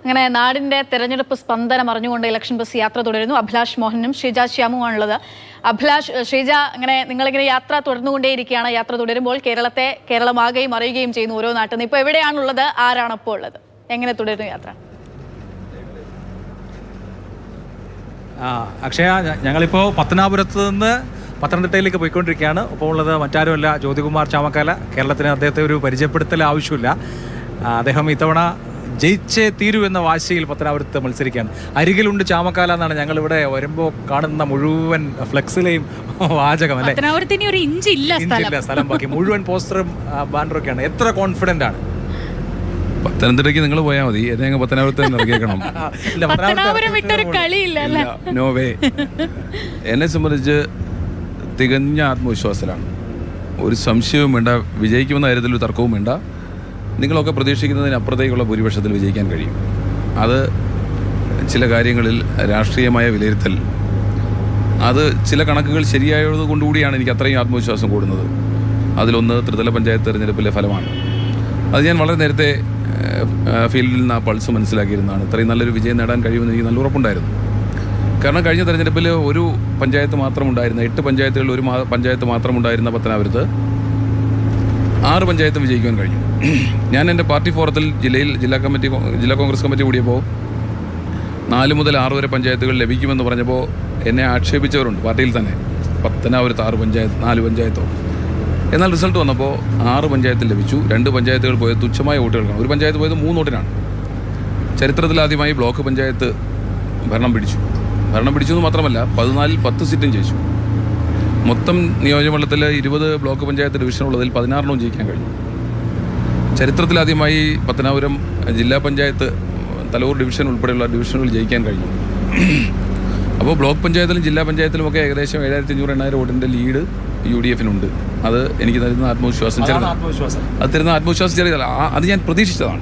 അങ്ങനെ നാടിന്റെ തെരഞ്ഞെടുപ്പ് സ്പന്ദനം അറിഞ്ഞുകൊണ്ട് ഇലക്ഷൻ ബസ് യാത്ര തുടരുന്നു. അഭിലാഷ് മോഹനും ഷീജ ശ്യാമുമാണുള്ളത്. അഭിലാഷ്, ഷീജ, അങ്ങനെ നിങ്ങളിങ്ങനെ യാത്ര തുടർന്നുകൊണ്ടേയിരിക്കുകയാണ്. യാത്ര തുടരുമ്പോൾ കേരളമാകെയും അറിയുകയും ചെയ്യുന്നു ഓരോ നാട്ടിൽ നിന്ന്. ഇപ്പോൾ എവിടെയാണുള്ളത്, ആരാണ് ഇപ്പോൾ ഉള്ളത്, എങ്ങനെ തുടരുന്നു യാത്ര? അക്ഷയ, ഞങ്ങളിപ്പോൾ പത്തനാപുരത്ത് നിന്ന് പത്തനംതിട്ടയിലേക്ക് പോയിക്കൊണ്ടിരിക്കുകയാണ്. ഇപ്പോൾ ഉള്ളത് മറ്റാരുമല്ല, ജ്യോതികുമാർ ചാമക്കാല. കേരളത്തിന് അദ്ദേഹത്തെ ഒരു പരിചയപ്പെടുത്തൽ ആവശ്യമില്ല. അദ്ദേഹം ഇത്തവണ ജയിച്ചേ തീരൂ എന്ന വാശിയിൽ പത്തനാപുരത്ത് മത്സരിക്കുകയാണ്. അരികിലുണ്ട് ചാമക്കാല എന്നാണ് ഞങ്ങളിവിടെ വരുമ്പോൾ കാണുന്ന മുഴുവൻ ഫ്ലെക്സിലെയും വാചകം. അല്ലേ, ഇഞ്ചില്ല സ്ഥലം ബാക്കി, മുഴുവൻ പോസ്റ്ററും ബാനറൊക്കെയാണ്. എത്ര കോൺഫിഡൻ്റ് ആണ്? പത്തനംതിട്ടയ്ക്ക് നിങ്ങൾ പോയാൽ മതി, എന്നെ പത്തനാപുരത്ത് ഇറക്കിയേക്കണം. No way. എന്നെ സംബന്ധിച്ച് തികഞ്ഞ ആത്മവിശ്വാസത്തിലാണ്. ഒരു സംശയവും വേണ്ട, വിജയിക്കുമെന്ന കാര്യത്തിൽ ഒരു തർക്കവും വേണ്ട. നിങ്ങളൊക്കെ പ്രതീക്ഷിക്കുന്നതിനപ്പുറത്തേക്കുള്ള ഭൂരിപക്ഷത്തിൽ വിജയിക്കാൻ കഴിയും. അത് ചില കാര്യങ്ങളിൽ രാഷ്ട്രീയമായ വിലയിരുത്തൽ, അത് ചില കണക്കുകൾ ശരിയായത് കൊണ്ടുകൂടിയാണ് എനിക്ക് അത്രയും ആത്മവിശ്വാസം കൂടുന്നത്. അതിലൊന്ന് ത്രിതല പഞ്ചായത്ത് തെരഞ്ഞെടുപ്പിലെ ഫലമാണ്. അത് ഞാൻ വളരെ നേരത്തെ ഫീൽഡിൽ നിന്ന് ആ പൾസ് മനസ്സിലാക്കിയിരുന്നതാണ്. ഇത്രയും നല്ലൊരു വിജയം നേടാൻ കഴിയുമെന്ന് എനിക്ക് നല്ല ഉറപ്പുണ്ടായിരുന്നു. കാരണം കഴിഞ്ഞ തെരഞ്ഞെടുപ്പിൽ ഒരു പഞ്ചായത്ത് മാത്രമുണ്ടായിരുന്ന, 8 പഞ്ചായത്തുകളിൽ ഒരു പഞ്ചായത്ത് മാത്രമുണ്ടായിരുന്ന പത്തനാപുരത്ത് 6 പഞ്ചായത്തും വിജയിക്കാൻ കഴിഞ്ഞു. ഞാൻ എൻ്റെ പാർട്ടി ഫോറത്തിൽ ജില്ലാ കോൺഗ്രസ് കമ്മിറ്റി കൂടിയപ്പോൾ 4 മുതൽ 6 വരെ പഞ്ചായത്തുകൾ ലഭിക്കുമെന്ന് പറഞ്ഞപ്പോൾ എന്നെ ആക്ഷേപിച്ചവരുണ്ട് പാർട്ടിയിൽ തന്നെ. പത്തനാപുരത്ത് 4 പഞ്ചായത്തോ. എന്നാൽ റിസൾട്ട് വന്നപ്പോൾ 6 പഞ്ചായത്തിൽ ലഭിച്ചു. 2 പഞ്ചായത്തുകൾ പോയത് തുച്ഛമായ വോട്ടുകൾക്കാണ്. ഒരു പഞ്ചായത്ത് പോയത് 3 വോട്ടിനാണ്. ചരിത്രത്തിലാദ്യമായി ബ്ലോക്ക് പഞ്ചായത്ത് ഭരണം പിടിച്ചു എന്ന് മാത്രമല്ല 14-ൽ 10 സീറ്റും ജയിച്ചു. മൊത്തം നിയോജകമണ്ഡലത്തിൽ 20 ബ്ലോക്ക് പഞ്ചായത്ത് ഡിവിഷനുള്ളതിൽ 16 ജയിക്കാൻ കഴിഞ്ഞു. ചരിത്രത്തിലാദ്യമായി പത്തനാപുരം ജില്ലാ പഞ്ചായത്ത് തലൂർ ഡിവിഷൻ ഉൾപ്പെടെയുള്ള ഡിവിഷനുകൾ ജയിക്കാൻ കഴിഞ്ഞു. അപ്പോൾ ബ്ലോക്ക് പഞ്ചായത്തിലും ജില്ലാ പഞ്ചായത്തിലുമൊക്കെ ഏകദേശം 7500-8000 വോട്ടിൻ്റെ ലീഡ് UDF-നുണ്ട്. അത് എനിക്ക് തരുന്ന ആത്മവിശ്വാസം ചെറുതാണ്. അത് തരുന്ന ആത്മവിശ്വാസം ചെറിയതല്ല, അത് ഞാൻ പ്രതീക്ഷിച്ചതാണ്.